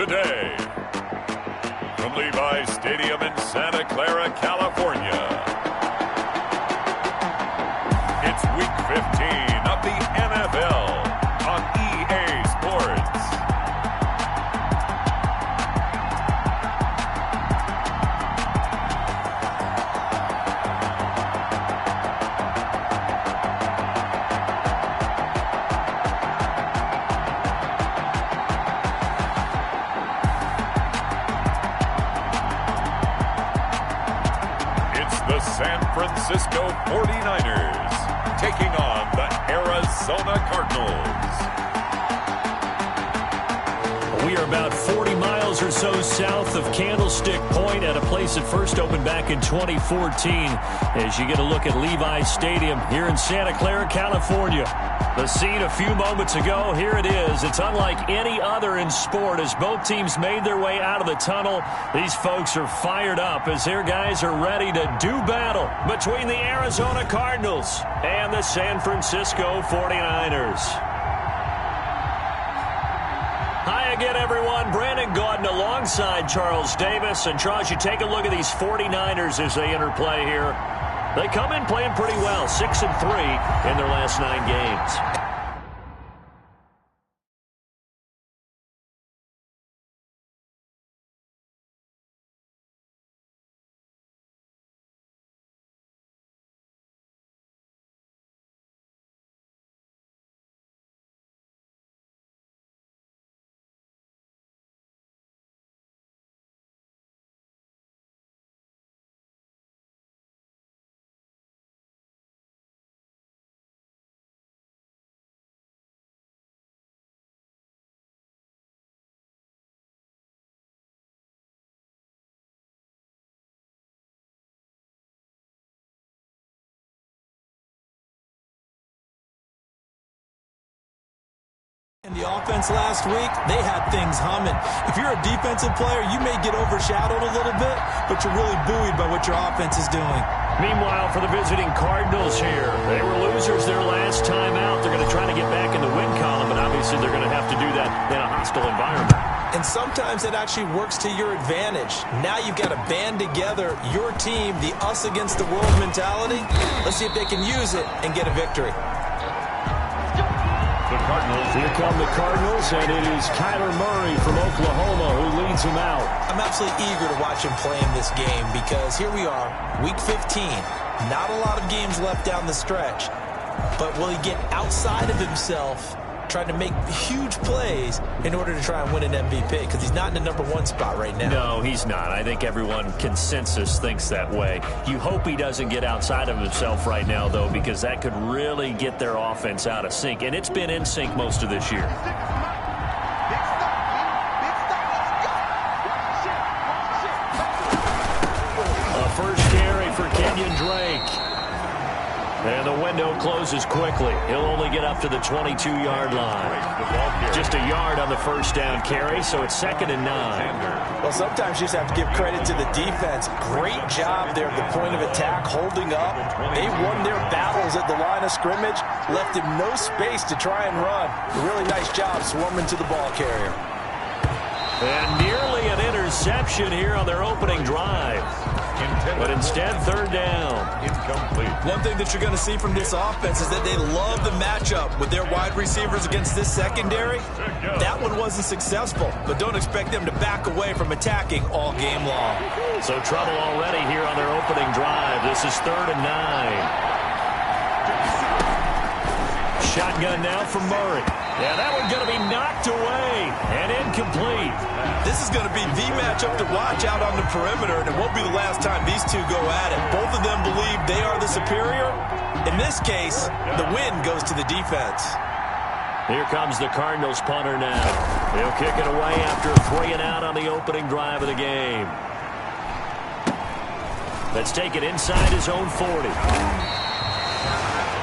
today. From Levi's Stadium in Santa Clara, California, it's Week 15 of the NFL on EA Sports. The San Francisco 49ers taking on the Arizona Cardinals. We are about 40 miles or so south of Candlestick Point at a place that first opened back in 2014 as you get a look at Levi's Stadium here in Santa Clara, California. The scene a few moments ago, here it is. It's unlike any other in sport as both teams made their way out of the tunnel. These folks are fired up as their guys are ready to do battle between the Arizona Cardinals and the San Francisco 49ers. Hi again, everyone. Brandon Gaudin alongside Charles Davis. And Charles, you take a look at these 49ers as they interplay here. They come in playing pretty well, 6-3 in their last 9 games. In the offense last week, they had things humming. If you're a defensive player, you may get overshadowed a little bit, but you're really buoyed by what your offense is doing. Meanwhile, for the visiting Cardinals here, they were losers their last time out. They're going to try to get back in the win column, but obviously they're going to have to do that in a hostile environment. And sometimes it actually works to your advantage. Now you've got to band together your team, the us against the world mentality. Let's see if they can use it and get a victory. Here come the Cardinals, and it is Kyler Murray from Oklahoma who leads them out. I'm absolutely eager to watch him play in this game because here we are, Week 15. Not a lot of games left down the stretch. But will he get outside of himself, trying to make huge plays in order to try and win an MVP? Because he's not in the #1 spot right now. No, he's not. I think everyone consensus thinks that way. You hope he doesn't get outside of himself right now, though, because that could really get their offense out of sync. And it's been in sync most of this year. A first carry for Kenyon Drake. And the window closes quickly. He'll only get up to the 22-yard line. Just a yard on the first down carry, so it's 2nd and 9. Well, sometimes you just have to give credit to the defense. Great job there at the point of attack, holding up. They won their battles at the line of scrimmage, left him no space to try and run. A really nice job swarming to the ball carrier. And nearly an interception here on their opening drive. But instead, 3rd down. Incomplete. One thing that you're going to see from this offense is that they love the matchup with their wide receivers against this secondary. That one wasn't successful, but don't expect them to back away from attacking all game long. So trouble already here on their opening drive. This is 3rd and 9. Shotgun now from Murray. Yeah, that one's going to be knocked away and incomplete. This is going to be the matchup to watch out on the perimeter, and it won't be the last time these two go at it. Both of them believe they are the superior. In this case, the win goes to the defense. Here comes the Cardinals punter now. He'll kick it away after 3 and out on the opening drive of the game. Let's take it inside his own 40.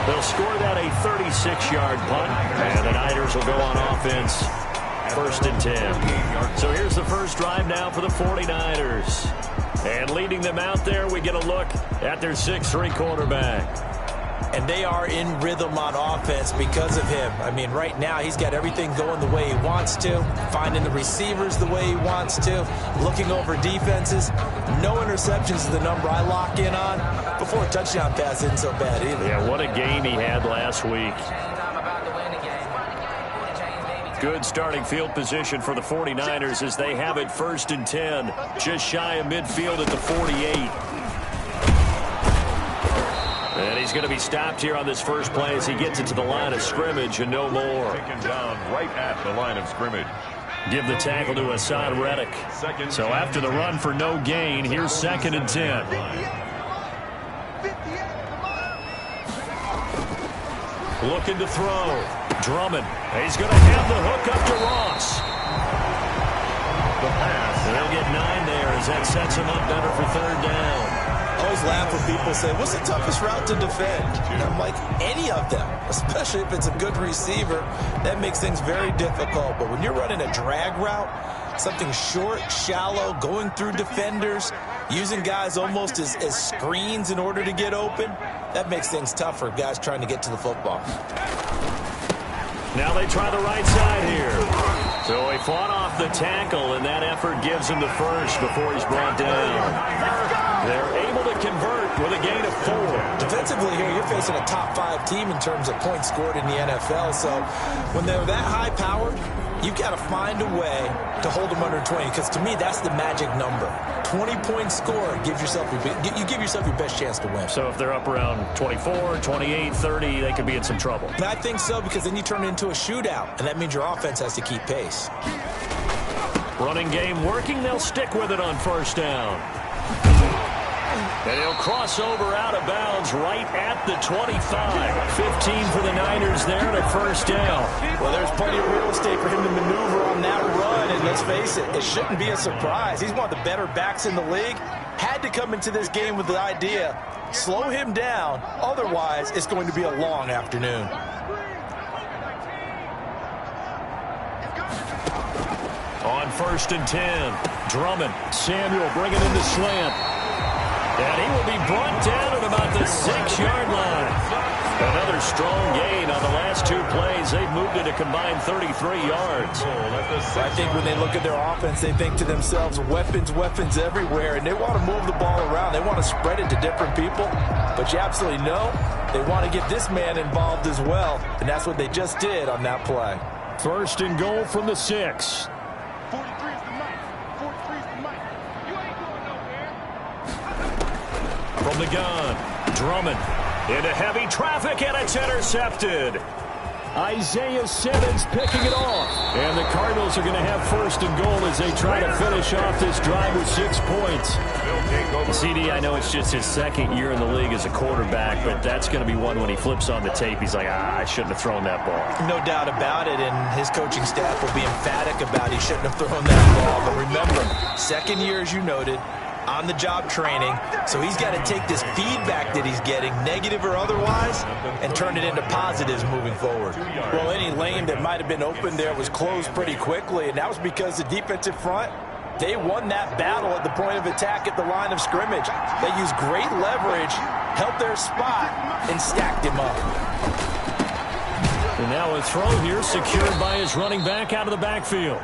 They'll score that a 36-yard punt, and the Niners will go on offense 1st and 10. So here's the first drive now for the 49ers. And leading them out there, we get a look at their 6'3" quarterback. And they are in rhythm on offense because of him. I mean, right now, he's got everything going the way he wants to, finding the receivers the way he wants to, looking over defenses. No interceptions is the number I lock in on. Before a touchdown pass isn't so bad either. Yeah, what a game he had last week. Good starting field position for the 49ers as they have it 1st and 10. Just shy of midfield at the 48. And he's going to be stopped here on this first play as he gets into the line of scrimmage and no more. Taken down right at the line of scrimmage. Give the tackle to Hassan Reddick. So after the run for no gain, here's 2nd and 10. Looking to throw. Drummond. He's going to have the hook up to Ross. The pass. They'll get 9 there as that sets him up better for 3rd down. I always laugh when people say, what's the toughest route to defend? And I'm like, any of them, especially if it's a good receiver. That makes things very difficult. But when you're running a drag route, something short, shallow, going through defenders, using guys almost as screens in order to get open, that makes things tough for guys trying to get to the football. Now they try the right side here. So he fought off the tackle, and that effort gives him the first before he's brought down. They're able to convert with a gain of 4. Defensively here, you're facing a top 5 team in terms of points scored in the NFL. So when they're that high-powered, you've got to find a way to hold them under 20, because to me, that's the magic number. 20-point score, you give yourself your best chance to win. So if they're up around 24, 28, 30, they could be in some trouble. And I think so, because then you turn it into a shootout, and that means your offense has to keep pace. Running game working, they'll stick with it on 1st down. And he'll cross over out of bounds right at the 25. 15 for the Niners there to 1st down. Well, there's plenty of real estate for him to maneuver on that run, and let's face it, it shouldn't be a surprise. He's one of the better backs in the league. Had to come into this game with the idea, slow him down, otherwise it's going to be a long afternoon. On 1st and 10, Drummond, Samuel bringing in the slant. And he will be brought down at about the 6-yard line. Another strong gain on the last 2 plays. They've moved it a combined 33 yards. I think when they look at their offense, they think to themselves, weapons everywhere, and they want to move the ball around. They want to spread it to different people. But you absolutely know they want to get this man involved as well, and that's what they just did on that play. 1st and goal from the 6. From the gun, Drummond into heavy traffic, and it's intercepted. Isaiah Simmons picking it off. And the Cardinals are going to have 1st and goal as they try to finish off this drive with 6 points. CD, I know it's just his 2nd year in the league as a quarterback, but that's going to be one when he flips on the tape. He's like, I shouldn't have thrown that ball. No doubt about it, and his coaching staff will be emphatic about he shouldn't have thrown that ball. But remember, 2nd year, as you noted, on-the-job training, so he's got to take this feedback that he's getting, negative or otherwise, and turn it into positives moving forward. Well, any lane that might have been open there was closed pretty quickly, and that was because the defensive front, they won that battle at the point of attack at the line of scrimmage. They used great leverage, held their spot, and stacked him up. And now a throw here secured by his running back out of the backfield.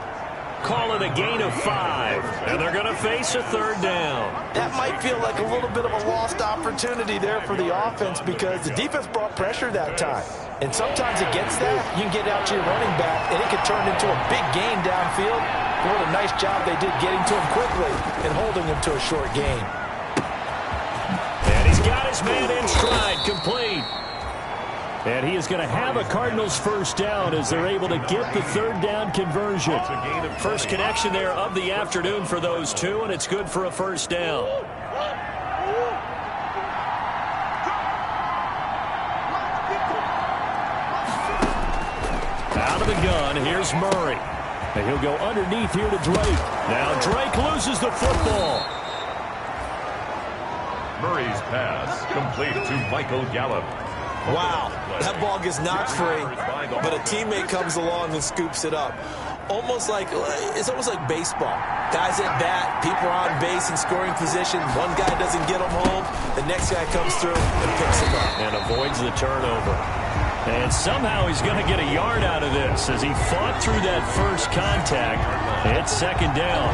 Call it a gain of 5, and they're going to face a 3rd down. That might feel like a little bit of a lost opportunity there for the offense because the defense brought pressure that time. And sometimes against that, you can get out to your running back, and it can turn into a big gain downfield. What a nice job they did getting to him quickly and holding him to a short gain. And he's got his man in stride, complete. And he is going to have a Cardinals 1st down as they're able to get the 3rd down conversion. First connection there of the afternoon for those 2, and it's good for a 1st down. Out of the gun, here's Murray. And he'll go underneath here to Drake. Now Drake loses the football. Murray's pass complete to Michael Gallup. Wow, that ball gets knocked free, but a teammate comes along and scoops it up. almost like baseball. Guys at bat, people are on base in scoring position. One guy doesn't get them home. The next guy comes through and picks him up. And avoids the turnover. And somehow he's going to get a yard out of this as he fought through that first contact. It's second down.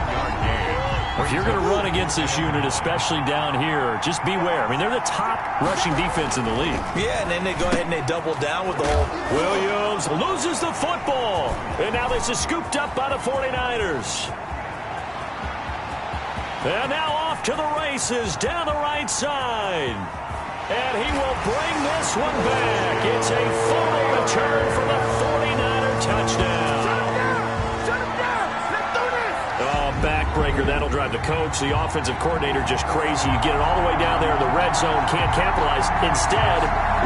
If you're going to run against this unit, especially down here, just beware. I mean, they're the top rushing defense in the league. Yeah, and then they go ahead and they double down with the whole. Williams loses the football. And now this is scooped up by the 49ers. And now off to the races down the right side. And he will bring this one back. It's a fumble return for the 49er touchdown. Backbreaker, that'll drive the coach, the offensive coordinator, just crazy. You get it all the way down there in the red zone, can't capitalize. Instead,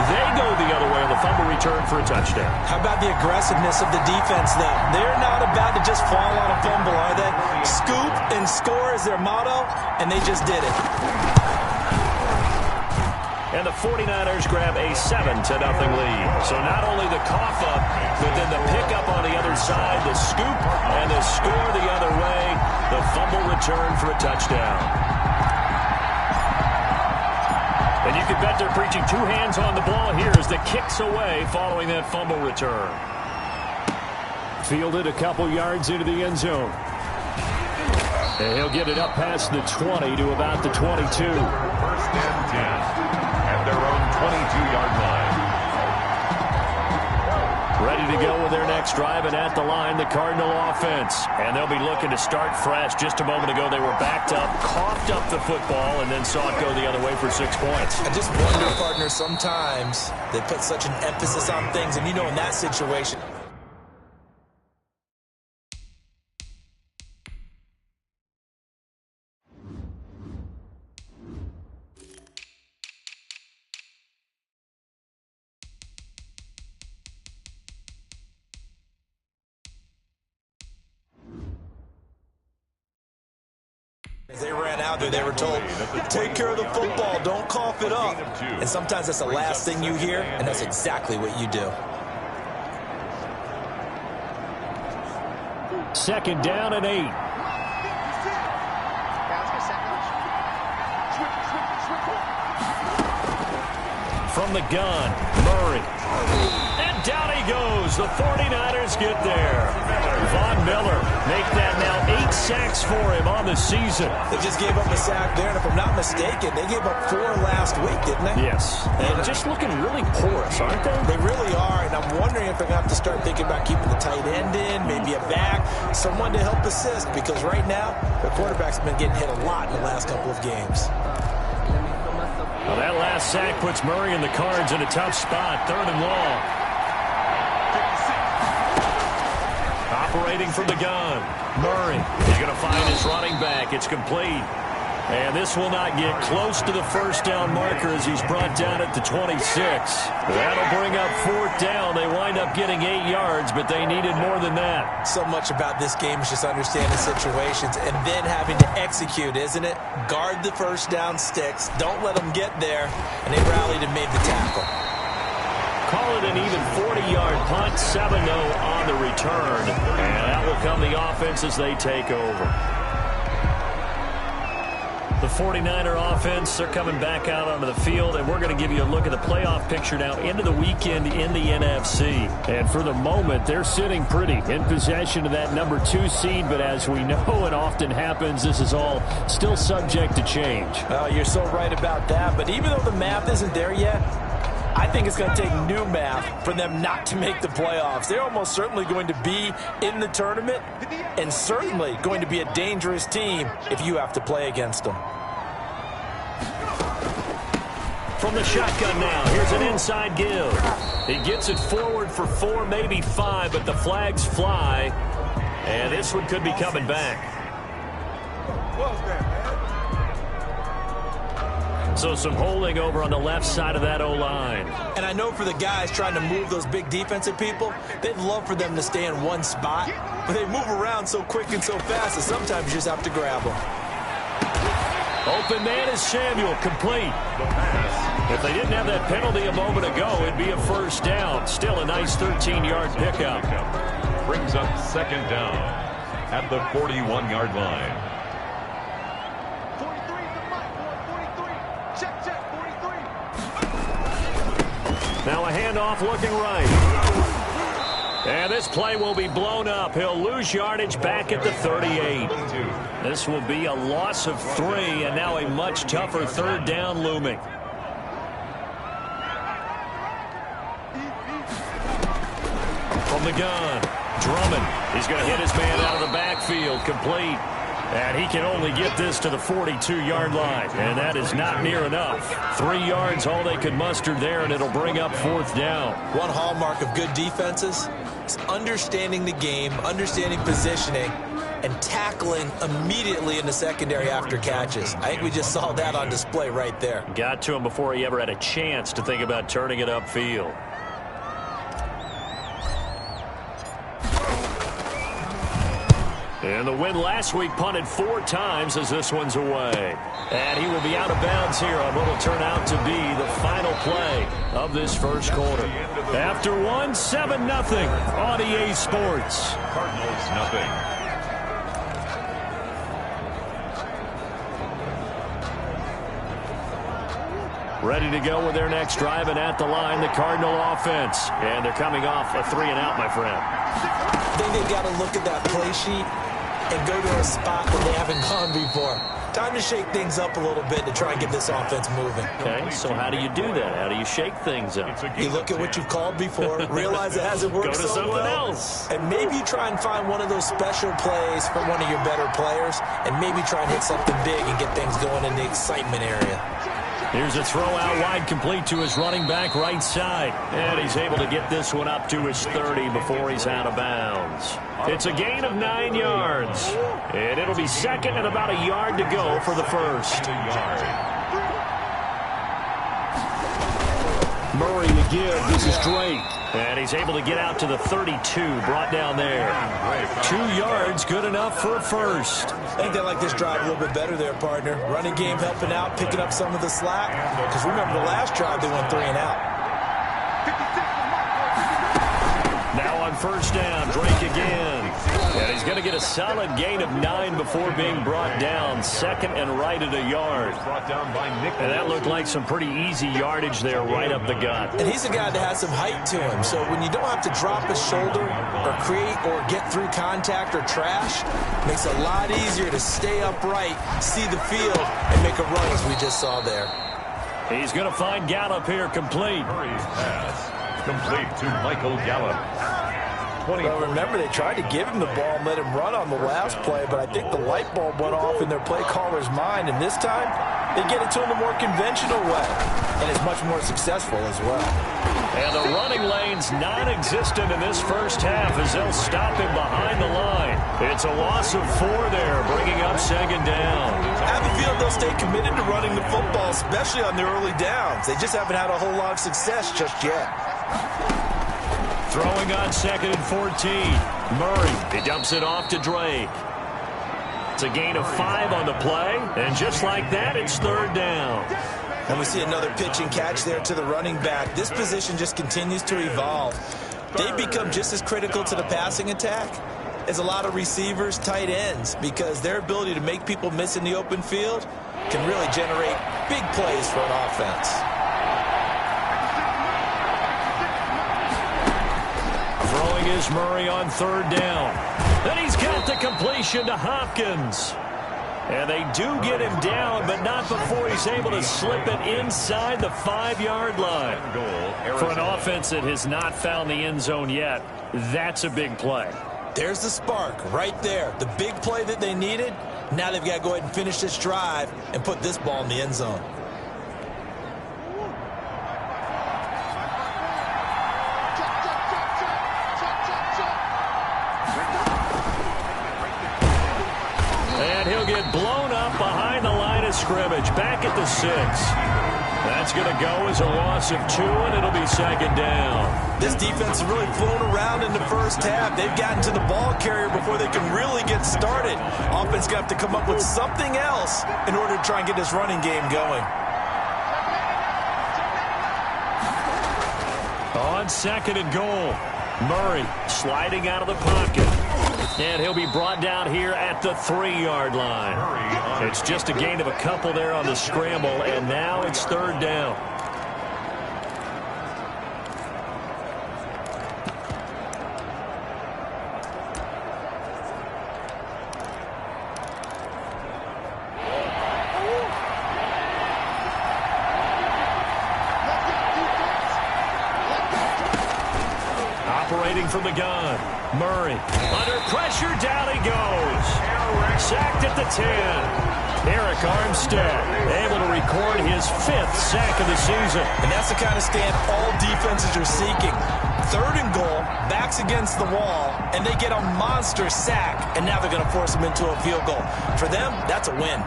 they go the other way on the fumble return for a touchdown. How about the aggressiveness of the defense, though? They're not about to just fall on a fumble, are they? Scoop and score is their motto, and they just did it. And the 49ers grab a 7-0 lead. So not only the cough up, but then the pickup on the other side, the scoop, and the score the other way. The fumble return for a touchdown. And you can bet they're preaching two hands on the ball here as the kick's away following that fumble return. Fielded a couple yards into the end zone. And he'll get it up past the 20 to about the 22. First and 10. Their own 22-yard line. Ready to go with their next drive, and at the line, the Cardinal offense. And they'll be looking to start fresh. Just a moment ago, they were backed up, coughed up the football, and then saw it go the other way for 6 points. I just wonder, partner, sometimes they put such an emphasis on things, and you know in that situation. As they ran out there, they were told, take care of the football, don't cough it up. And sometimes that's the last thing you hear, and that's exactly what you do. Second down and 8. From the gun, Murray. And down he goes. The 49ers get there. Von Miller make that now 8 sacks for him on the season. They just gave up a sack there, and if I'm not mistaken, they gave up 4 last week, didn't they? Yes. And just looking really porous, aren't they? They really are, and I'm wondering if they're going to have to start thinking about keeping the tight end in, maybe a back, someone to help assist, because right now, the quarterback's been getting hit a lot in the last couple of games. Well, that last sack puts Murray and the Cards in a tough spot. 3rd and long. Operating from the gun. Murray. He's going to find his running back. It's complete. And this will not get close to the first down marker as he's brought down at the 26. That'll bring up 4th down. They wind up getting 8 yards, but they needed more than that. So much about this game is just understanding situations and then having to execute, isn't it? Guard the first down sticks. Don't let them get there. And they rallied and made the tackle. Call it an even 40-yard punt, 7-0 on the return. And that will come the offense as they take over. The 49er offense, they're coming back out onto the field, and we're going to give you a look at the playoff picture now into the weekend in the NFC. And for the moment, they're sitting pretty in possession of that number 2 seed, but as we know it often happens, this is all still subject to change. Oh, you're so right about that, but even though the math isn't there yet, I think it's going to take new math for them not to make the playoffs. They're almost certainly going to be in the tournament and certainly going to be a dangerous team if you have to play against them. From the shotgun now, here's an inside give. He gets it forward for 4, maybe 5, but the flags fly. And this one could be coming back. So some holding over on the left side of that O-line. And I know for the guys trying to move those big defensive people, they'd love for them to stay in one spot. But they move around so quick and so fast that sometimes you just have to grab them. Open man is Samuel, complete. If they didn't have that penalty a moment ago, it'd be a first down. Still a nice 13-yard pickup. brings up second down at the 41-yard line. 43 is the mic, boy. 43. Check, 43. Now a handoff looking right. And this play will be blown up. He'll lose yardage back at the 38. This will be a loss of 3, and now a much tougher third down looming. From the gun, Drummond. He's going to hit his man out of the backfield, complete. And he can only get this to the 42-yard line, and that is not near enough. 3 yards, all they could muster there, and it'll bring up 4th down. One hallmark of good defenses is understanding the game, understanding positioning, and tackling immediately in the secondary after catches. I think we just saw that on display right there. Got to him before he ever had a chance to think about turning it upfield. And the win last week punted 4 times as this one's away. And he will be out of bounds here on what will turn out to be the final play of this first quarter. After 1, 7-0 on EA Sports. Cardinals nothing. Ready to go with their next drive, and at the line, the Cardinal offense. And they're coming off a 3-and-out, my friend. I think they've got to look at that play sheet and go to a spot that they haven't gone before. Time to shake things up a little bit to try and get this offense moving. Okay, so how do you do that? How do you shake things up? You look at what you've called before, realize it hasn't worked Go to so something well, else. and maybe try and find one of those special plays from one of your better players, and maybe try and hit something big and get things going in the excitement area. Here's a throw out wide, complete to his running back right side. And he's able to get this one up to his 30 before he's out of bounds. It's a gain of 9 yards. And it'll be second and about a yard to go for the first. Murray to give. This is Drake. And he's able to get out to the 32, brought down there. 2 yards, good enough for a first. I think they like this drive a little bit better there, partner. Running game helping out, picking up some of the slack. Because remember, the last drive, they went 3-and-out. Now on first down, Drake again. And he's going to get a solid gain of 9 before being brought down. Second and right at a yard. And that looked like some pretty easy yardage there right up the gut. And he's a guy that has some height to him. So when you don't have to drop his shoulder or create or get through contact or trash, it makes it a lot easier to stay upright, see the field, and make a run as we just saw there. He's going to find Gallup here, complete. Murray's pass complete to Michael Gallup. Well, remember, they tried to give him the ball and let him run on the last play, but I think the light bulb went off in their play caller's mind, and this time they get it to him the more conventional way, and it's much more successful as well. And the running lane's non-existent in this first half as they'll stop him behind the line. It's a loss of 4 there, bringing up second down. I have a feeling they'll stay committed to running the football, especially on their early downs. They just haven't had a whole lot of success just yet. Throwing on second and 14. Murray, he dumps it off to Drake. It's a gain of 5 on the play, and just like that, it's third down. And we see another pitch and catch there to the running back. This position just continues to evolve. They become just as critical to the passing attack as a lot of receivers, tight ends, because their ability to make people miss in the open field can really generate big plays for an offense. Throwing is Murray on third down. And he's got the completion to Hopkins. And they do get him down, but not before he's able to slip it inside the 5-yard line. For an offense that has not found the end zone yet, that's a big play. There's the spark right there. The big play that they needed. Now they've got to go ahead and finish this drive and put this ball in the end zone. And he'll get blown up behind the line of scrimmage, back at the 6. That's going to go as a loss of 2, and it'll be second down. This defense has really flown around in the first half. They've gotten to the ball carrier before they can really get started. Offense got to come up with something else in order to try and get this running game going. On 2nd and goal, Murray sliding out of the pocket. And he'll be brought down here at the 3-yard line. It's just a gain of a couple there on the scramble, and now it's 3rd down. Operating from the gun. Murray under pressure, down he goes. Sacked at the 10. Eric Armstead able to record his 5th sack of the season. And that's the kind of stand all defenses are seeking. 3rd and goal, backs against the wall, and they get a monster sack, and now they're going to force him into a field goal. For them, that's a win.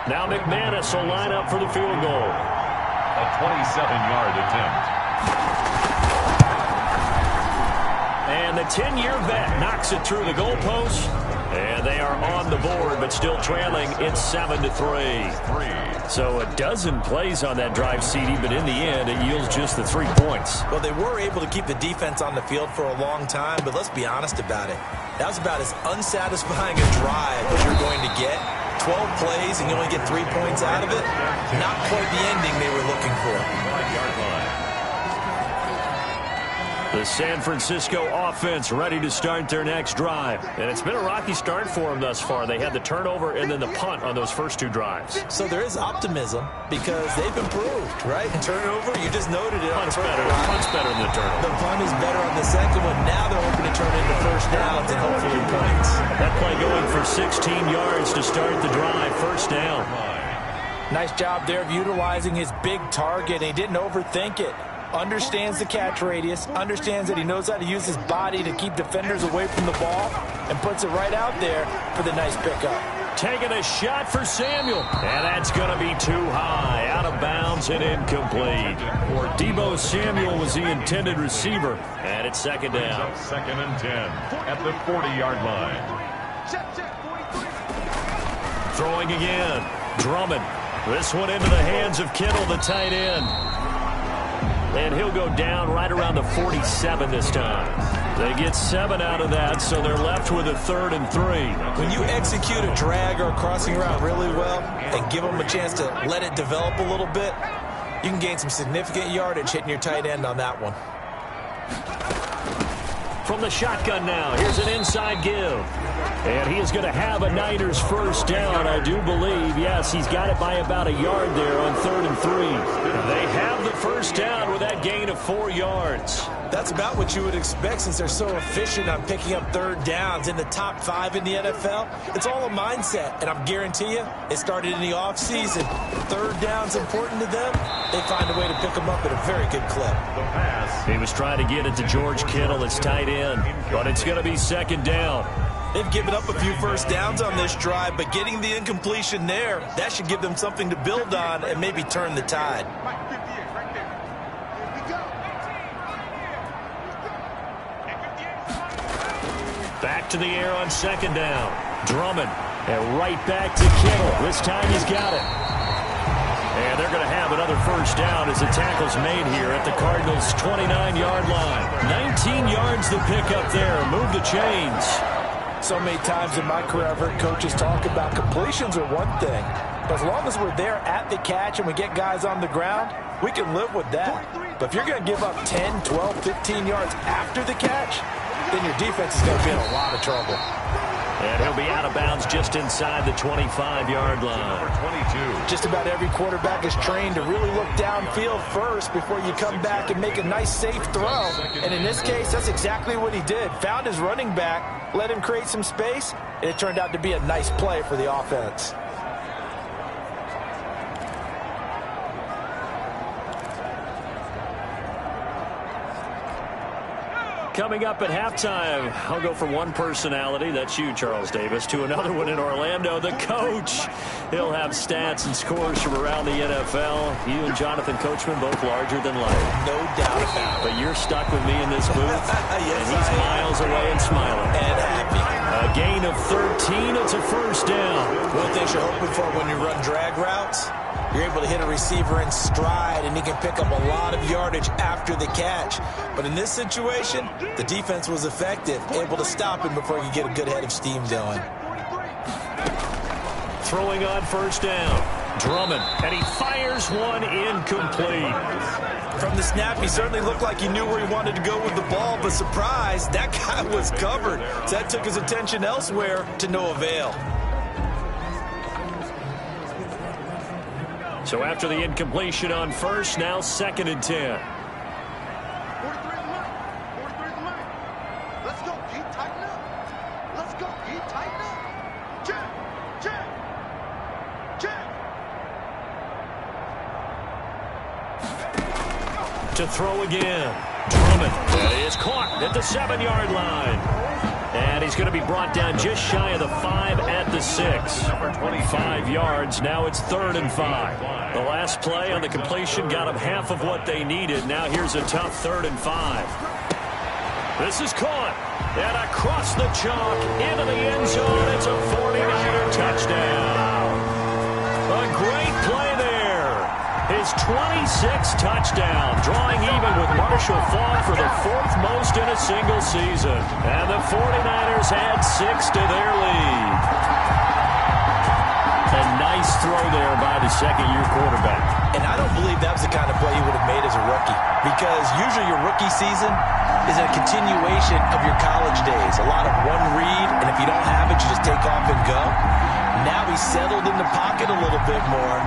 Now McManus will line up for the field goal. A 27-yard attempt. And the 10-year vet knocks it through the goalpost. And they are on the board, but still trailing. It's 7-3. So a dozen plays on that drive, CD, but in the end, it yields just the 3 points. Well, they were able to keep the defense on the field for a long time, but let's be honest about it. That was about as unsatisfying a drive as you're going to get. 12 plays, and you only get 3 points out of it. Not quite the ending they were looking for. The San Francisco offense ready to start their next drive. And it's been a rocky start for them thus far. They had the turnover and then the punt on those first 2 drives. So there is optimism because they've improved, right? Turnover, you just noted it. Punt's better. The punt's better than the turnover. The punt is better on the second one. Now they're hoping to turn into first downs and hopefully points. That play going for 16 yards to start the drive. First down. Nice job there of utilizing his big target. He didn't overthink it. Understands the catch radius, understands that he knows how to use his body to keep defenders away from the ball, and puts it right out there for the nice pickup. Taking a shot for Samuel, and that's going to be too high, out of bounds and incomplete. Or Deebo Samuel was the intended receiver, and it's 2nd down. 2nd and 10 at the 40-yard line. Throwing again, Drummond. This one into the hands of Kittle, the tight end. And he'll go down right around the 47 this time. They get 7 out of that, so they're left with a 3rd and 3. When you execute a drag or a crossing route really well and give them a chance to let it develop a little bit, you can gain some significant yardage hitting your tight end on that one. From the shotgun now, here's an inside give. And he is going to have a Niners first down, I do believe. Yes, he's got it by about a yard there on 3rd and 3. They have the first down with that gain of 4 yards. That's about what you would expect since they're so efficient on picking up 3rd downs in the top 5 in the NFL. It's all a mindset, and I guarantee you, it started in the offseason. 3rd down's important to them. They find a way to pick them up at a very good clip. He was trying to get it to George Kittle, it's tight end, but it's going to be 2nd down. They've given up a few first downs on this drive, but getting the incompletion there, that should give them something to build on and maybe turn the tide. Back to the air on 2nd down. Drummond, and right back to Kittle. This time he's got it. And they're going to have another first down as the tackle's made here at the Cardinals' 29-yard line. 19 yards to pick up there. Move the chains. So many times in my career, I've heard coaches talk about completions are one thing. But as long as we're there at the catch and we get guys on the ground, we can live with that. But if you're going to give up 10, 12, 15 yards after the catch, then your defense is going to be in a lot of trouble. And he'll be out of bounds just inside the 25-yard line. Just about every quarterback is trained to really look downfield first before you come back and make a nice, safe throw. And in this case, that's exactly what he did. Found his running back, let him create some space, and it turned out to be a nice play for the offense. Coming up at halftime, I'll go from one personality, that's you, Charles Davis, to another one in Orlando, the coach. He'll have stats and scores from around the NFL. You and Jonathan Coachman, both larger than life. No doubt about it. But you're stuck with me in this booth, yes, and he's miles away and smiling. And happy. A gain of 13, it's a first down. One thing you're hoping for when you run drag routes, You're able to hit a receiver in stride, and he can pick up a lot of yardage after the catch. But in this situation, the defense was effective, able to stop him before he could get a good head of steam going. Throwing on first down. Drummond, and he fires one incomplete. From the snap, he certainly looked like he knew where he wanted to go with the ball, but surprise, that guy was covered. So that took his attention elsewhere to no avail. So after the incompletion on first, now 2nd and 10. 43 the line. Let's go. Keep tighten up. Let's go. Keep tighten up. Check. To throw again. Drummond. That is caught at the 7-yard line. And he's going to be brought down just shy of the 5 at the 6. 5 yards. Now it's 3rd and 5. The last play on the completion got them half of what they needed. Now here's a tough 3rd and 5. This is caught. And across the chalk into the end zone. It's a 49er touchdown. A great play there. His 26th touchdown, drawing even with Marshall Faulk for the 4th most in a single season. And the 49ers add 6 to their lead. A nice throw there by the second-year quarterback. And I don't believe that was the kind of play he would have made as a rookie, because usually your rookie season is a continuation of your college days. A lot of one read, and if you don't have it, you just take off and go. Now he's settled in the pocket a little bit more,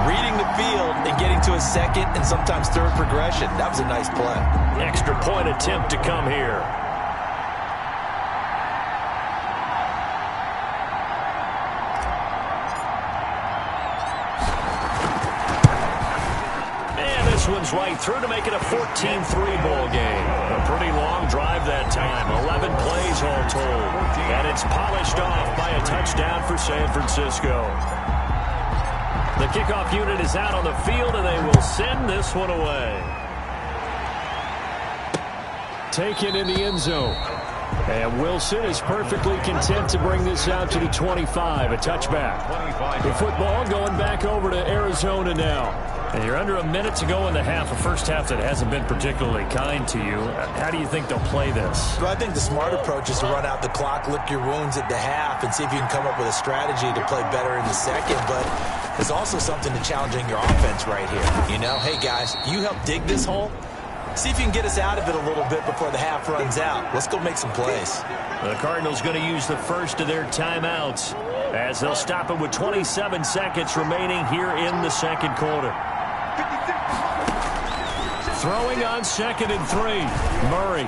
reading the field and getting to a second and sometimes third progression. That was a nice play. Extra point attempt to come here. And this one's right through to make it a 14-3 ball game. A pretty long drive that time. 11 plays all told. And it's polished off by a touchdown for San Francisco. The kickoff unit is out on the field, and they will send this one away. Taken in the end zone. And Wilson is perfectly content to bring this out to the 25, a touchback. The football going back over to Arizona now. And you're under a minute to go in the half, a first half that hasn't been particularly kind to you. How do you think they'll play this? Well, I think the smart approach is to run out the clock, lick your wounds at the half, and see if you can come up with a strategy to play better in the second. But there's also something to challenging your offense right here. You know, hey, guys, you help dig this hole. See if you can get us out of it a little bit before the half runs out. Let's go make some plays. The Cardinals going to use the first of their timeouts as they'll stop it with 27 seconds remaining here in the second quarter. Throwing on 2nd and 3. Murray.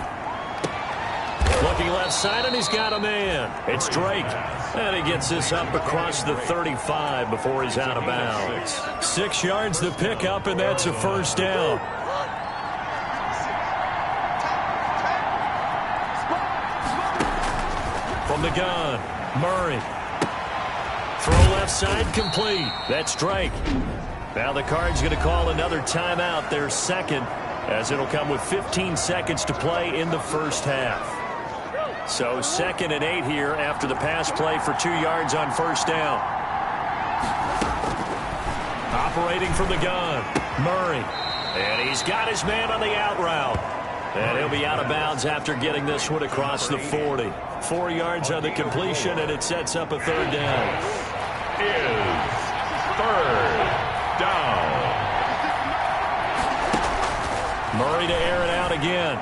Looking left side, and he's got a man. It's Drake. And he gets this up across the 35 before he's out of bounds. 6 yards the pickup, and that's a first down. From the gun, Murray. Throw left side, complete. That's Drake. Now the Cards going to call another timeout, their second, as it'll come with 15 seconds to play in the first half. So 2nd and 8 here after the pass play for 2 yards on first down. Operating from the gun, Murray. And he's got his man on the out route. And he'll be out of bounds after getting this one across the 40. 4 yards on the completion, and it sets up a third down. Is third down. Murray to air it out again.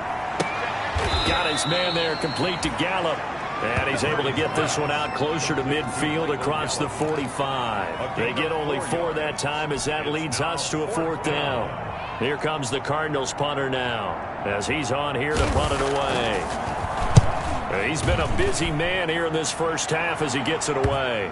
Got his man there, complete to Gallup. And he's able to get this one out closer to midfield across the 45. They get only 4 that time as that leads us to a 4th down. Here comes the Cardinals punter now as he's on here to punt it away. He's been a busy man here in this first half as he gets it away.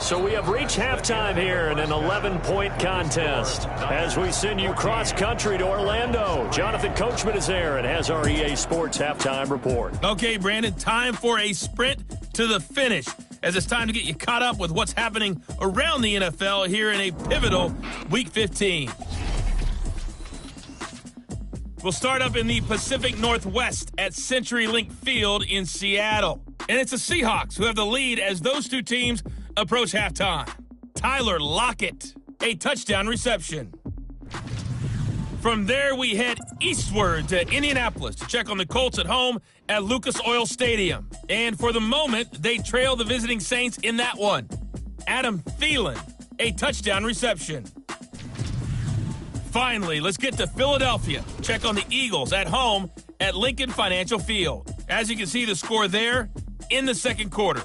So we have reached halftime here in an 11-point contest. As we send you cross-country to Orlando, Jonathan Coachman is there and has our EA Sports halftime report. Okay, Brandon, time for a sprint to the finish, as it's time to get you caught up with what's happening around the NFL here in a pivotal Week 15. We'll start up in the Pacific Northwest at CenturyLink Field in Seattle. And it's the Seahawks who have the lead as those two teams approach halftime. Tyler Lockett, a touchdown reception. From there, we head eastward to Indianapolis to check on the Colts at home at Lucas Oil Stadium. And for the moment, they trail the visiting Saints in that one. Adam Thielen, a touchdown reception. Finally, let's get to Philadelphia. Check on the Eagles at home at Lincoln Financial Field. As you can see the score there in the second quarter.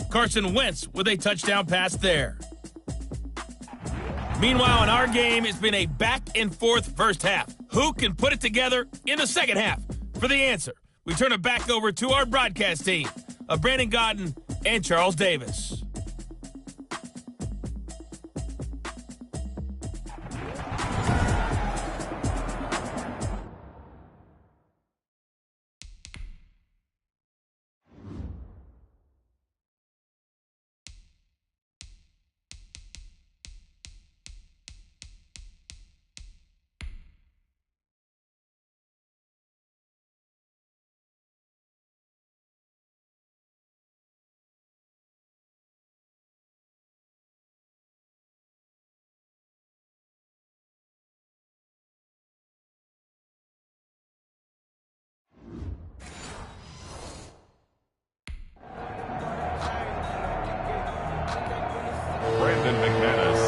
Carson Wentz with a touchdown pass there. Meanwhile, in our game, it's been a back-and-forth first half. Who can put it together in the second half? For the answer, we turn it back over to our broadcast team of Brandon Godden and Charles Davis.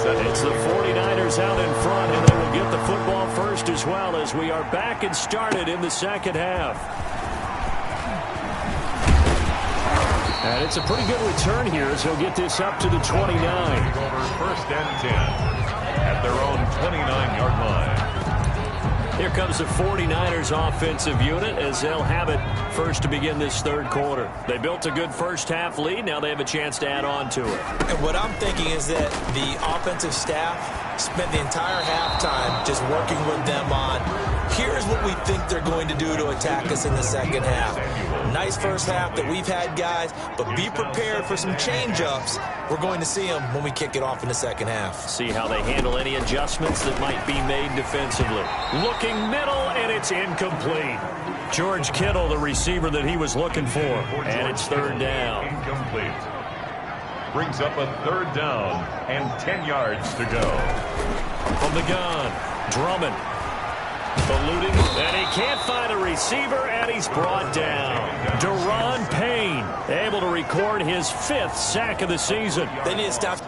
It's the 49ers out in front, and they will get the football first as well as we are back and started in the second half. And it's a pretty good return here as he'll get this up to the 29. First and 10 at their own 29-yard line. Here comes the 49ers offensive unit as they'll have it first to begin this third quarter. They built a good first half lead. Now they have a chance to add on to it. And what I'm thinking is that the offensive staff spent the entire halftime just working with them on, here's what we think they're going to do to attack us in the second half. Nice first half that we've had, guys, but be prepared for some change-ups. We're going to see them when we kick it off in the second half. See how they handle any adjustments that might be made defensively. Looking middle, and it's incomplete. George Kittle, the receiver that he was looking for, and it's third down. Incomplete. Brings up a third down and 10 yards to go. From the gun, Drummond. Eluding, and he can't find a receiver, and he's brought down. Deron Payne able to record his 5th sack of the season. They need to stop.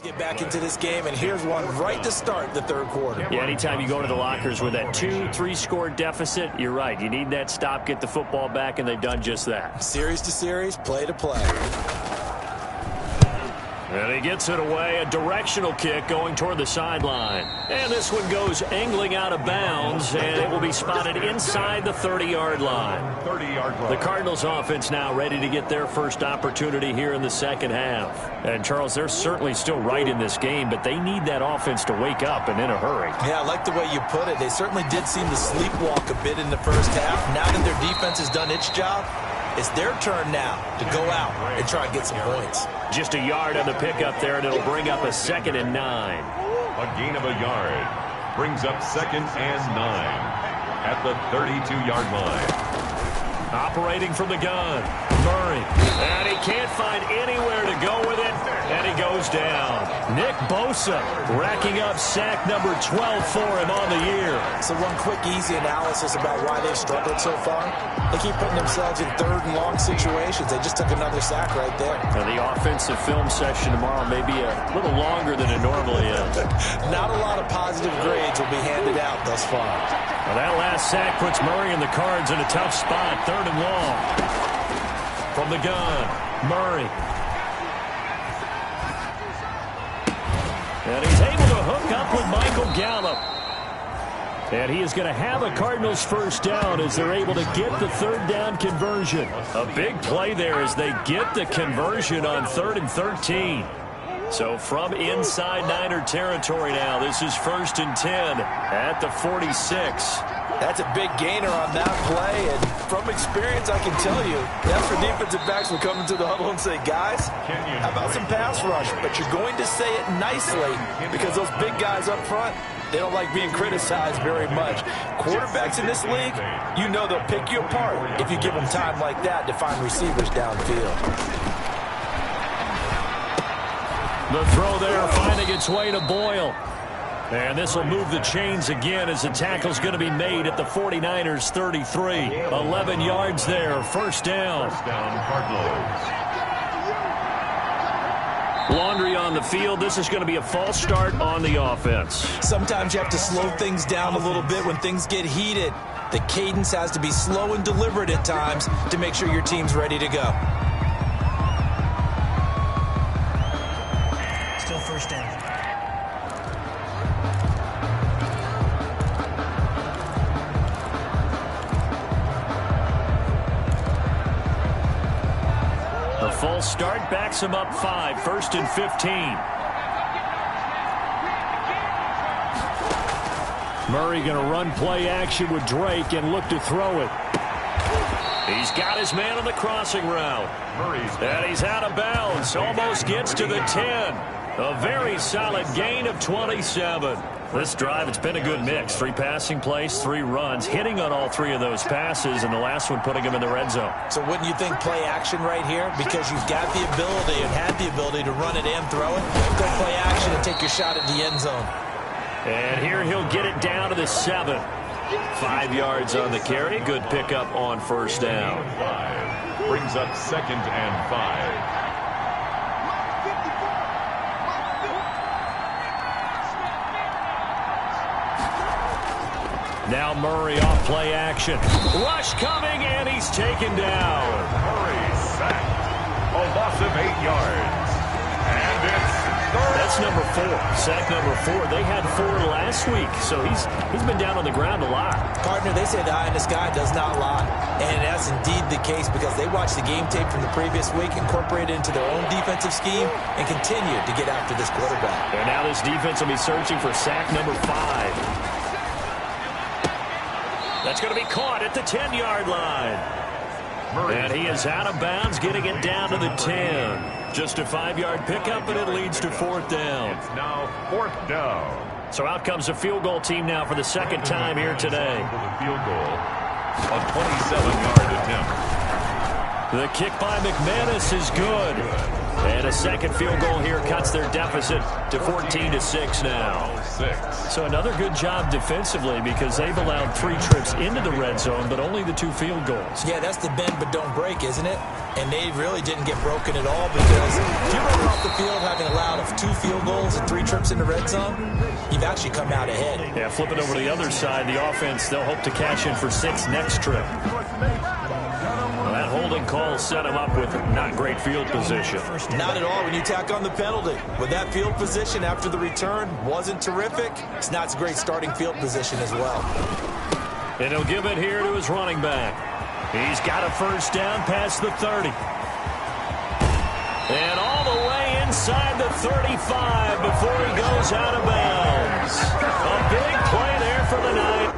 Get back into this game, and here's one right to start the third quarter. Yeah, anytime you go to the lockers with that 2-3 score deficit, you're right. You need that stop, get the football back, and they've done just that. Series to series, play to play. And he gets it away, a directional kick going toward the sideline. And this one goes angling out of bounds, and it will be spotted inside the 30-yard line. 30-yard line. The Cardinals offense now ready to get their first opportunity here in the second half. And, Charles, they're certainly still right in this game, but they need that offense to wake up and in a hurry. Yeah, I like the way you put it. They certainly did seem to sleepwalk a bit in the first half. Now that their defense has done its job, it's their turn now to go out and try and get some points. Just a yard on the pickup there, and it'll bring up a 2nd and 9. A gain of a yard. Brings up 2nd and 9 at the 32-yard line. Operating from the gun, Murray. And he can't find anywhere to go with it, and he goes down. Nick Bosa racking up sack number 12 for him on the year. So one quick, easy analysis about why they've struggled so far. They keep putting themselves in third and long situations. They just took another sack right there. Now the offensive film session tomorrow may be a little longer than it normally is. Not a lot of positive grades will be handed out thus far. Well, that last sack puts Murray and the Cards in a tough spot. Third and long. From the gun, Murray. And he's able to hook up with Michael Gallup. And he is going to have a Cardinals first down as they're able to get the third down conversion. A big play there as they get the conversion on 3rd and 13. So from inside Niner territory now, this is 1st and 10 at the 46. That's a big gainer on that play, and from experience, I can tell you, that's where defensive backs will come into the huddle and say, guys, how about some pass rush? But you're going to say it nicely because those big guys up front, they don't like being criticized very much. Quarterbacks in this league, you know they'll pick you apart if you give them time like that to find receivers downfield. The throw there finding its way to Boyle. And this will move the chains again as the tackle's going to be made at the 49ers 33. 11 yards there, first down. First down, Cardinals. Laundry on the field. This is going to be a false start on the offense. Sometimes you have to slow things down a little bit when things get heated. The cadence has to be slow and deliberate at times to make sure your team's ready to go. Still first down. The false start backs him up 5, 1st and 15. Murray going to run play action with Drake and look to throw it. He's got his man on the crossing route. And he's out of bounds. Almost gets to the 10. A very solid gain of 27. This drive, it's been a good mix. 3 passing plays, 3 runs, hitting on all 3 of those passes, and the last one putting him in the red zone. So wouldn't you think play action right here? Because you've got the ability and had the ability to run it and throw it. Go play action and take your shot at the end zone. And here he'll get it down to the 7. 5 yards on the carry. Good pickup on first down. 5 brings up 2nd and 5. Now Murray off play action. Rush coming, and he's taken down. Murray sacked. A loss of 8 yards. And it's third. That's number 4. Sack number 4. They had 4 last week, so he's been down on the ground a lot. Partner, they say the eye in the sky does not lie. And that's indeed the case because they watched the game tape from the previous week, incorporated it into their own defensive scheme, and continued to get after this quarterback. And now this defense will be searching for sack number 5. That's going to be caught at the 10-yard line. And he is out of bounds, getting it down to the 10. Just a 5-yard pickup, and it leads to 4th down. It's now 4th down. So out comes the field goal team now for the second time here today. For the field goal, a 27-yard attempt. The kick by McManus is good. And a second field goal here cuts their deficit to 14-6 now. 6. So another good job defensively because they've allowed 3 trips into the red zone, but only the 2 field goals. Yeah, that's the bend but don't break, isn't it? And they really didn't get broken at all because if you run off the field having allowed 2 field goals and 3 trips in the red zone, you've actually come out ahead. Yeah, flip it over to the other side. The offense, they'll hope to cash in for 6 next trip. Well, that holding call set him up with not great field position. Not at all when you tack on the penalty. With that field position after the return wasn't terrific, it's not a great starting field position as well. And he'll give it here to his running back. He's got a first down past the 30. And all the way inside the 35 before he goes out of bounds. A big play there for the night.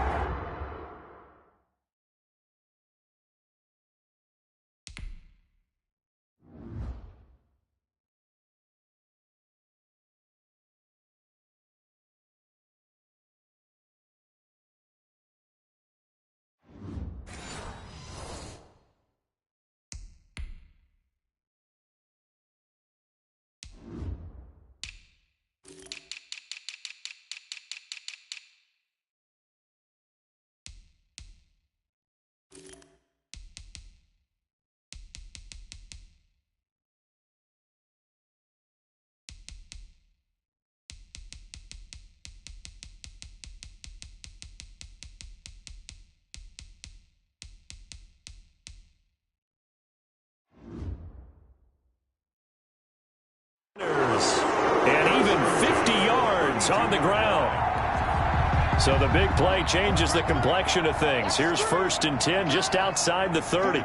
So the big play changes the complexion of things. Here's 1st and 10 just outside the 30.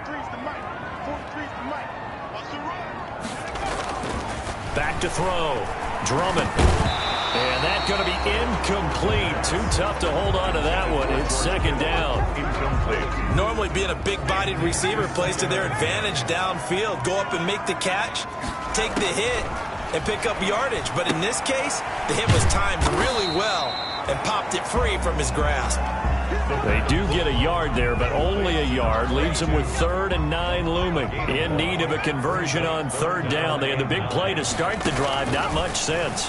Back to throw. Drummond. And that's going to be incomplete. Too tough to hold on to that one. It's 2nd down. Incomplete. Normally being a big-bodied receiver plays to their advantage downfield. Go up and make the catch, take the hit, and pick up yardage. But in this case, the hit was timed really well and popped it free from his grasp. They do get a yard there, but only a yard. Leaves them with 3rd and 9 looming. In need of a conversion on 3rd down. They had the big play to start the drive. Not much sense.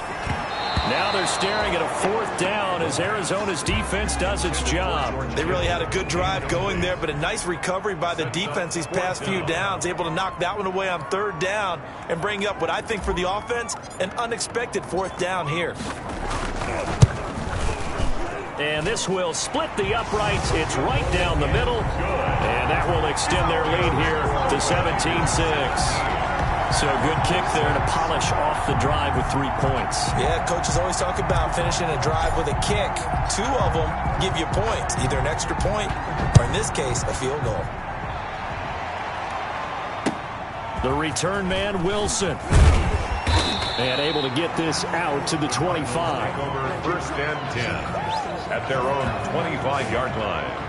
Now they're staring at a 4th down as Arizona's defense does its job. They really had a good drive going there, but a nice recovery by the defense these past few downs. Able to knock that one away on 3rd down and bring up what I think for the offense, an unexpected 4th down here. And this will split the uprights. It's right down the middle. And that will extend their lead here to 17-6. So a good kick there to polish off the drive with 3 points. Yeah, coaches always talk about finishing a drive with a kick. 2 of them give you points, either an extra point or, in this case, a field goal. The return man, Wilson. And able to get this out to the 25. Over 1st and 10 at their own 25-yard line.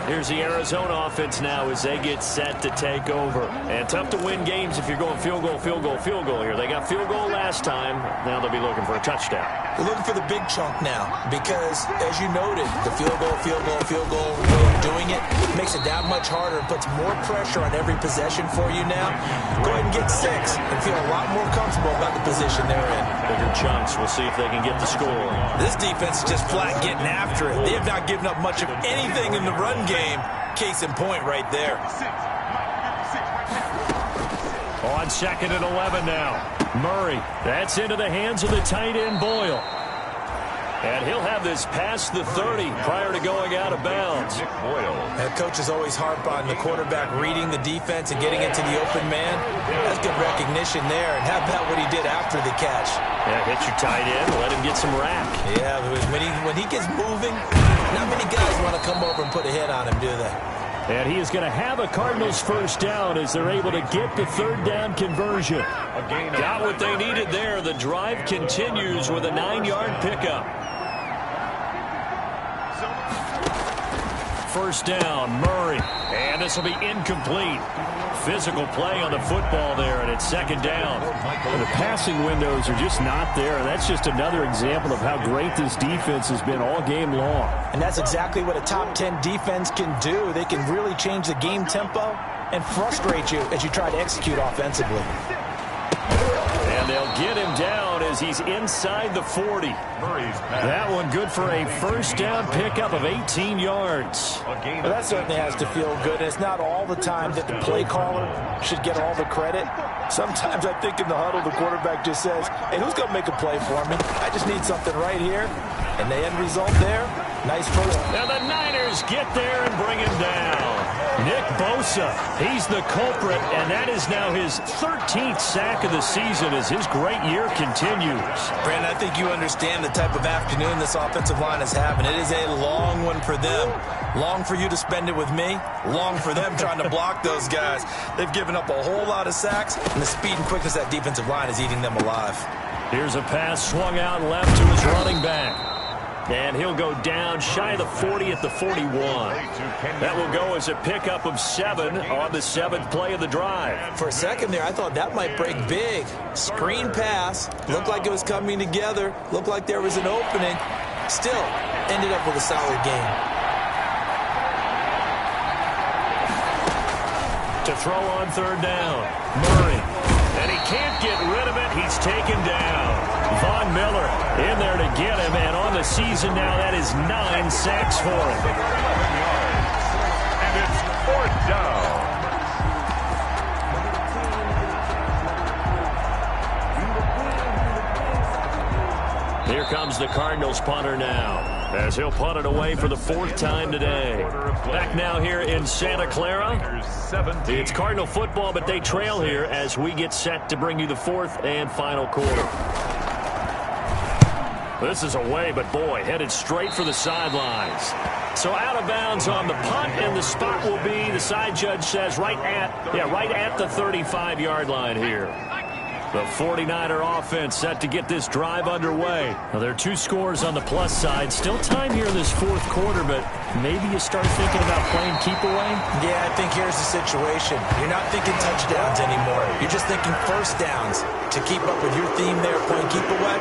Here's the Arizona offense now as they get set to take over. And tough to win games if you're going field goal, field goal, field goal here. They got field goal last time. Now they'll be looking for a touchdown. We're looking for the big chunk now because, as you noted, the field goal way of doing it makes it that much harder and puts more pressure on every possession for you now. Go ahead and get 6 and feel a lot more comfortable about the position they're in. Bigger chunks. We'll see if they can get the score. This defense is just flat getting after it. They have not given up much of anything in the run game. Case in point right there. On 2nd and 11 now. Murray. That's into the hands of the tight end, Boyle. And he'll have this past the 30 prior to going out of bounds. And coaches always harp on the quarterback reading the defense and getting into the open man. That's good recognition there. And how about what he did after the catch? Yeah, hit your tight end, let him get some rack. Yeah, when he gets moving, not many guys want to come over and put a hit on him, do they? And he is going to have a Cardinals 1st down as they're able to get the 3rd down conversion. Got what they needed there. The drive continues with a 9-yard pickup. 1st down, Murray. And this will be incomplete. Physical play on the football there, and it's 2nd down. And the passing windows are just not there. And that's just another example of how great this defense has been all game long. And that's exactly what a top 10 defense can do. They can really change the game tempo and frustrate you as you try to execute offensively. And they'll get him down as he's inside the 40. That one good for a 1st down pickup of 18 yards. Well, that certainly has to feel good. It's not all the time that the play caller should get all the credit. Sometimes I think in the huddle the quarterback just says, hey, who's going to make a play for me? I just need something right here. And the end result there, nice first. Now the Niners get there and bring him down. Nick Bosa, he's the culprit, and that is now his 13th sack of the season as his great year continues. Brandon, I think you understand the type of afternoon this offensive line is having. It is a long one for them. Long for you to spend it with me. Long for them trying to block those guys. They've given up a whole lot of sacks, and the speed and quickness of that defensive line is eating them alive. Here's a pass swung out left to his running back. And he'll go down shy of the 40 at the 41. That will go as a pickup of 7 on the 7th play of the drive. For a second there, I thought that might break big. Screen pass. Looked like it was coming together. Looked like there was an opening. Still, ended up with a solid game. To throw on 3rd down. Murray. And he can't get rid of it. He's taken down. Von Miller in there to get him, and on the season now, that is 9 sacks for him. And it's 4th down. Here comes the Cardinals punter now, as he'll punt it away for the 4th time today. Back now here in Santa Clara. It's Cardinal football, but they trail here as we get set to bring you the 4th and final quarter. This is away, but boy, headed straight for the sidelines. So out of bounds on the punt, and the spot will be, the side judge says, right at the 35-yard line here. The 49er offense set to get this drive underway. Now, there are 2 scores on the plus side. Still time here in this fourth quarter, but maybe you start thinking about playing keep away? Yeah, I think here's the situation. You're not thinking touchdowns anymore. You're just thinking first downs. To keep up with your theme there, playing keep away,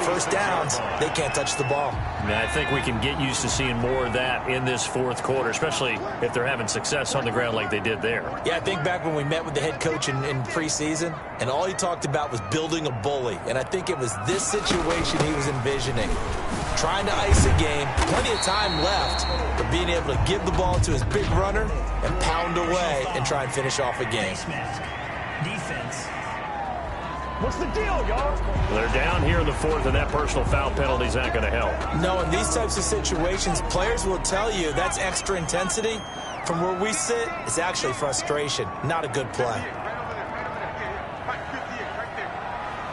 first downs, they can't touch the ball. I think we can get used to seeing more of that in this fourth quarter, especially if they're having success on the ground like they did there. Yeah, I think back when we met with the head coach in preseason, and all he talked about was building a bully. And I think it was this situation he was envisioning. Trying to ice a game, plenty of time left, but being able to give the ball to his big runner and pound away and try and finish off a game. Defense. What's the deal, y'all? They're down here in the fourth, and that personal foul penalty is not going to help. No, in these types of situations, players will tell you that's extra intensity. From where we sit, it's actually frustration, not a good play.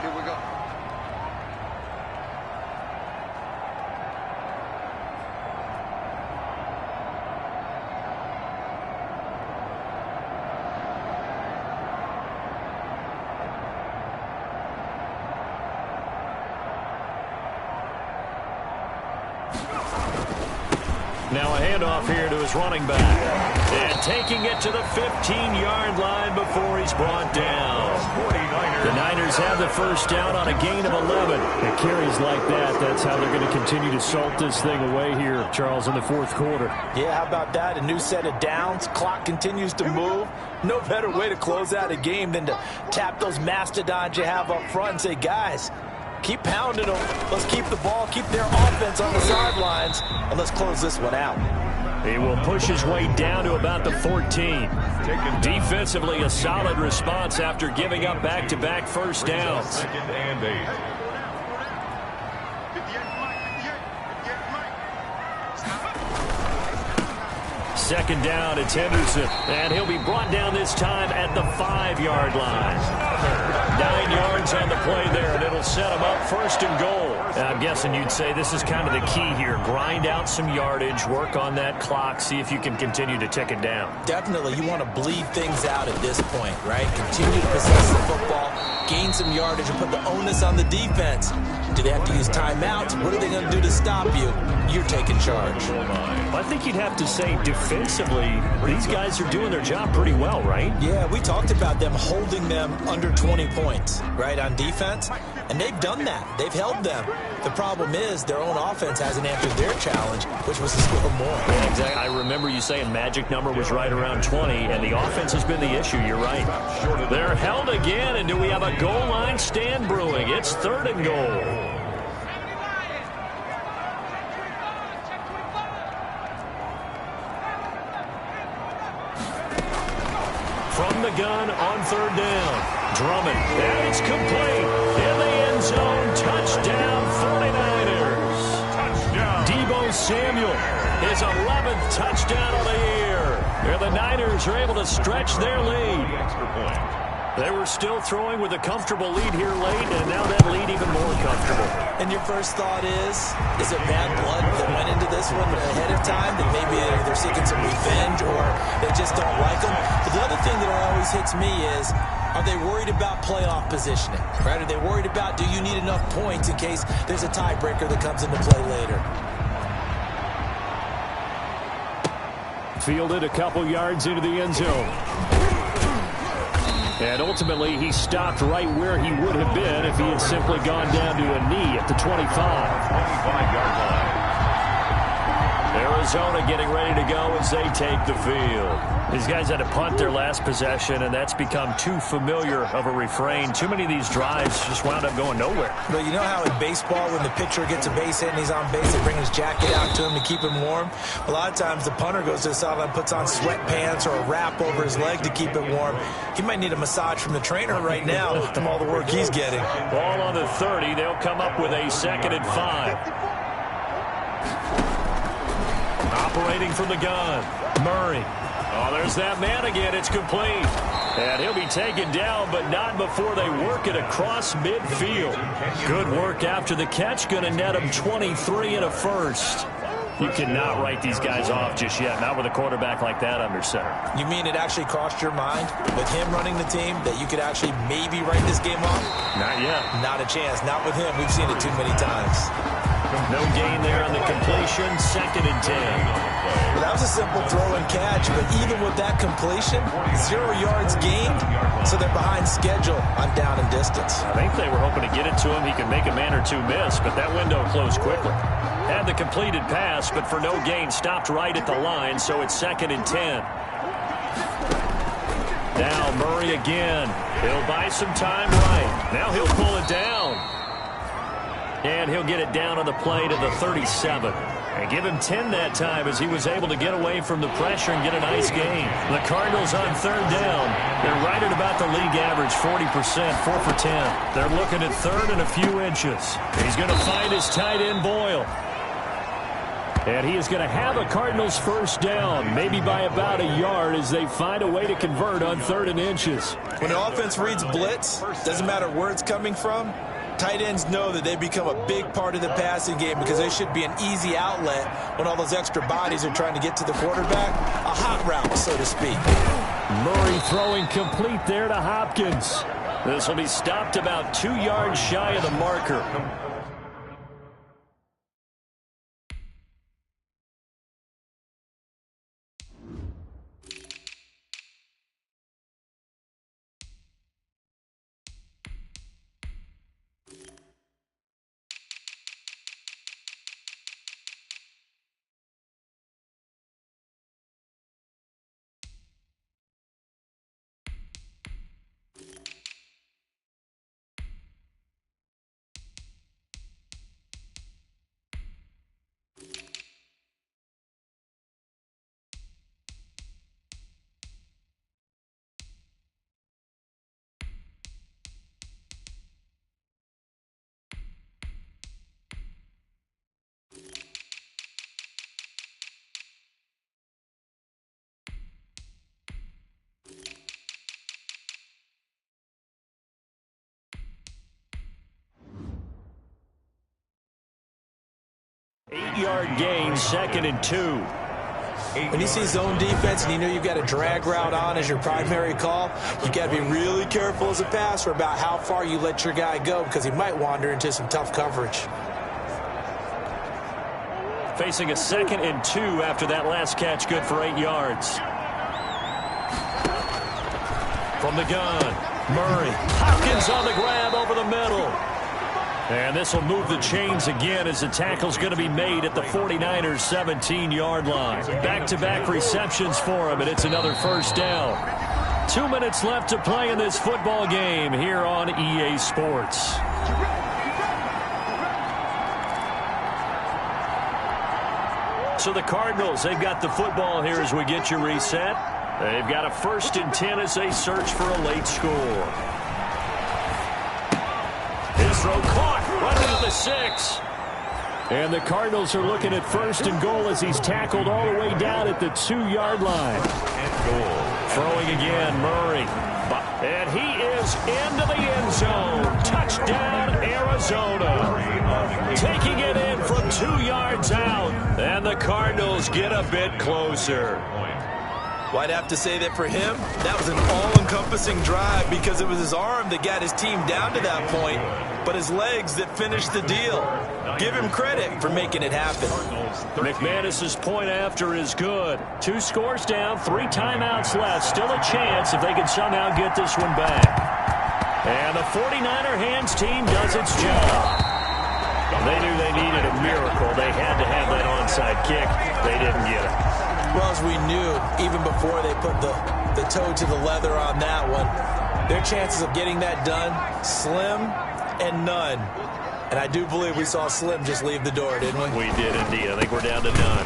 Here we go. Now a handoff here to his running back. And taking it to the 15-yard line before he's brought down. The Niners have the first down on a gain of 11. It carries like that. That's how they're going to continue to salt this thing away here, Charles, in the fourth quarter. Yeah, how about that? A new set of downs. Clock continues to move. No better way to close out a game than to tap those mastodons you have up front and say, guys, keep pounding them. Let's keep the ball, keep their offense on the sidelines, and let's close this one out. He will push his way down to about the 14. Defensively, a solid response after giving up back-to-back first downs. Second and 8. Second down, it's Henderson, and he'll be brought down this time at the 5-yard line. 9 yards on the play there, and it'll set him up first and goal. And I'm guessing you'd say this is kind of the key here. Grind out some yardage, work on that clock, see if you can continue to tick it down. Definitely, you want to bleed things out at this point, right? Continue to possess the football, gain some yardage, and put the onus on the defense. Do they have to use timeouts? What are they going to do to stop you? You're taking charge. I think you'd have to say defensively, these guys are doing their job pretty well, right? Yeah, we talked about them holding them under 20 points, right, on defense, and they've done that. They've held them. The problem is their own offense hasn't answered their challenge, which was to score more. Yeah, exactly. I remember you saying magic number was right around 20, and the offense has been the issue. You're right. They're held again, and do we have a goal line stand brewing? It's third and goal. From the gun on third down. Drummond, and it's complete. In the end zone, touchdown 49ers. Touchdown. Deebo Samuel, his 11th touchdown of the year. And the Niners are able to stretch their lead. Extra point. They were still throwing with a comfortable lead here late, and now that lead even more comfortable. And your first thought is it bad blood that went into this one ahead of time, that maybe they're seeking some revenge or they just don't like them? But the other thing that always hits me is, are they worried about playoff positioning? Right? Are they worried about, do you need enough points in case there's a tiebreaker that comes into play later? Fielded a couple yards into the end zone. And ultimately, he stopped right where he would have been if he had simply gone down to a knee at the 25. 25-yard line. Arizona getting ready to go as they take the field. These guys had to punt their last possession, and that's become too familiar of a refrain. Too many of these drives just wound up going nowhere. But you know how in baseball, when the pitcher gets a base hit and he's on base, they bring his jacket out to him to keep him warm? A lot of times the punter goes to the sideline, puts on sweatpants or a wrap over his leg to keep it warm. He might need a massage from the trainer right now from all the work he's getting. Ball on the 30. They'll come up with a 2nd and 5. Operating from the gun, Murray. Oh, there's that man again. It's complete. And he'll be taken down, but not before they work it across midfield. Good work after the catch. Going to net him 23 and a first. You cannot write these guys off just yet, not with a quarterback like that under center. You mean it actually crossed your mind with him running the team that you could actually maybe write this game off? Not yet. Not a chance. Not with him. We've seen it too many times. No gain there on the completion. 2nd and 10. Well, that was a simple throw and catch, but even with that completion, 0 yards gained, so they're behind schedule on down and distance. I think they were hoping to get it to him. He could make a man or two miss, but that window closed quickly. Had the completed pass, but for no gain, stopped right at the line, so it's 2nd and 10. Now Murray again. He'll buy some time right. Now he'll pull it down. And he'll get it down on the play to the 37. And give him 10 that time as he was able to get away from the pressure and get a nice gain. The Cardinals on 3rd down. They're right at about the league average, 40%, 4 for 10. They're looking at 3rd and a few inches. He's going to find his tight end, Boyle. And he is going to have a Cardinals first down, maybe by about a yard as they find a way to convert on 3rd and inches. When the offense reads blitz, doesn't matter where it's coming from, tight ends know that they become a big part of the passing game because they should be an easy outlet when all those extra bodies are trying to get to the quarterback. A hot route, so to speak. Murray throwing complete there to Hopkins. This will be stopped about 2 yards shy of the marker. Eight-yard gain, 2nd and 2. When you see zone defense and you know you've got a drag route on as your primary call, you got to be really careful as a passer about how far you let your guy go because he might wander into some tough coverage. Facing a 2nd and 2 after that last catch, good for 8 yards. From the gun, Murray. Hopkins on the grab over the middle. And this will move the chains again as the tackle's going to be made at the 49ers' 17-yard line. Back-to-back receptions for him, and it's another first down. 2 minutes left to play in this football game here on EA Sports. So the Cardinals, they've got the football here as we get you reset. They've got a 1st and 10 as they search for a late score. His throw caught, running to the 6. And the Cardinals are looking at 1st and goal as he's tackled all the way down at the 2-yard line. Throwing again, Murray. And he is into the end zone. Touchdown, Arizona. Taking it in from 2 yards out. And the Cardinals get a bit closer. Well, I'd have to say that for him, that was an all-encompassing drive because it was his arm that got his team down to that point, but his legs that finished the deal. Give him credit for making it happen. McManus's point after is good. 2 scores down, 3 timeouts left. Still a chance if they can somehow get this one back. And the 49er hands team does its job. They knew they needed a miracle. They had to have that onside kick. They didn't get it. Well, as we knew, even before they put the toe to the leather on that one, their chances of getting that done, slim and none. And I do believe we saw Slim just leave the door, didn't we? We did indeed. I think we're down to none.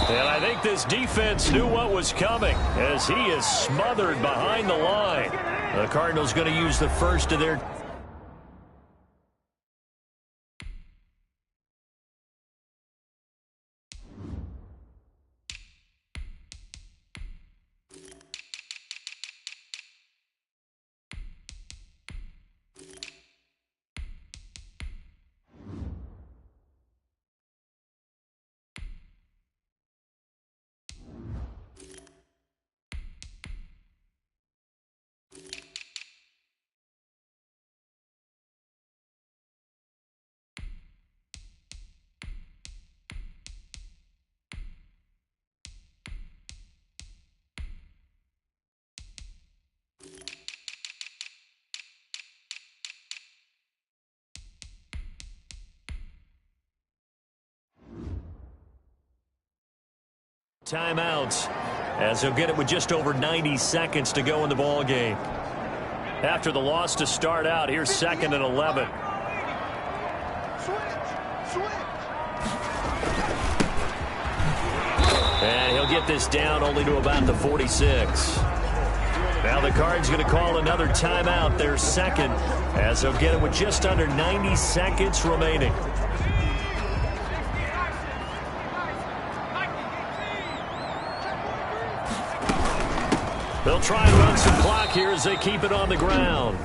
And I think this defense knew what was coming as he is smothered behind the line. The Cardinals going to use the first of their... Timeouts, as he'll get it with just over 90 seconds to go in the ball game. After the loss to start out, here's 2nd and 11. And he'll get this down only to about the 46. Now the Cards going to call another timeout, their 2nd, as they'll get it with just under 90 seconds remaining. They'll try and run some clock here as they keep it on the ground.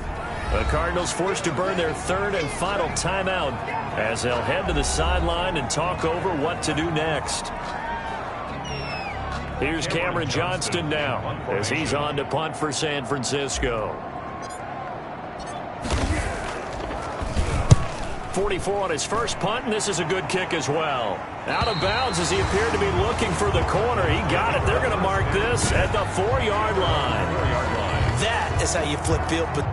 The Cardinals forced to burn their 3rd and final timeout as they'll head to the sideline and talk over what to do next. Here's Cameron Johnston now as he's on to punt for San Francisco. 44 on his first punt, and this is a good kick as well. Out of bounds as he appeared to be looking for the corner. He got it. They're going to mark this at the 4-yard line. That is how you flip field. But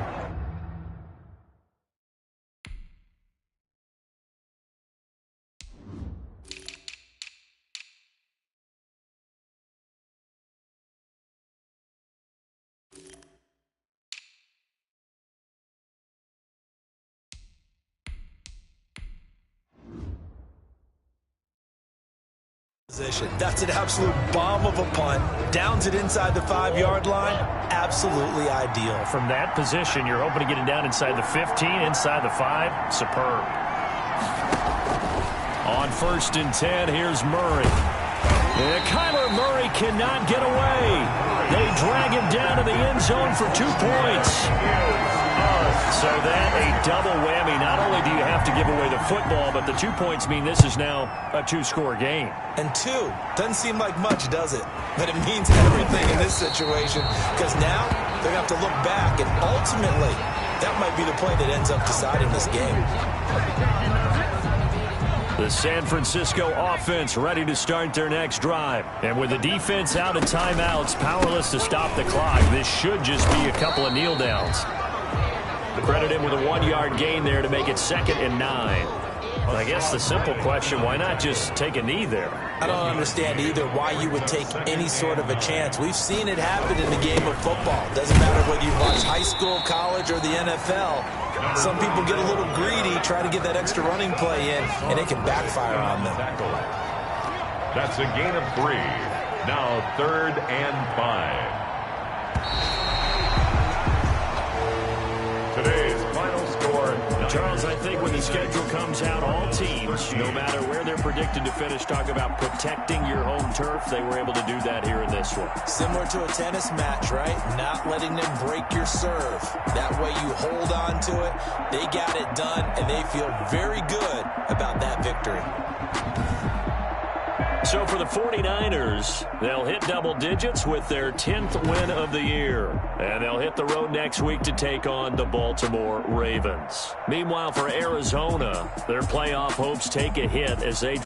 that's an absolute bomb of a punt. Downs it inside the 5-yard line. Absolutely ideal. From that position, you're hoping to get it down inside the 15, inside the 5. Superb. On 1st and 10, here's Murray. And Kyler Murray cannot get away. They drag him down to the end zone for 2 points. So that a double whammy. Not only do you have to give away the football, but the 2 points mean this is now a 2-score game. And 2 doesn't seem like much, does it? But it means everything in this situation, because now they're going to have to look back, and ultimately that might be the play that ends up deciding this game. The San Francisco offense ready to start their next drive. And with the defense out of timeouts, powerless to stop the clock, this should just be a couple of kneel downs. Credit him with a 1-yard gain there to make it 2nd and 9. Well, I guess the simple question, why not just take a knee there? I don't understand either why you would take any sort of a chance. We've seen it happen in the game of football. Doesn't matter whether you watch high school, college, or the NFL. Some people get a little greedy, try to get that extra running play in, and it can backfire on them. That's a gain of 3. Now 3rd and 5. Today's final score. Charles, I think when the schedule comes out, all teams, no matter where they're predicted to finish, talk about protecting your home turf. They were able to do that here in this one. Similar to a tennis match, right? Not letting them break your serve. That way you hold on to it. They got it done, and they feel very good about that victory. So for the 49ers, they'll hit double digits with their 10th win of the year. And they'll hit the road next week to take on the Baltimore Ravens. Meanwhile, for Arizona, their playoff hopes take a hit as they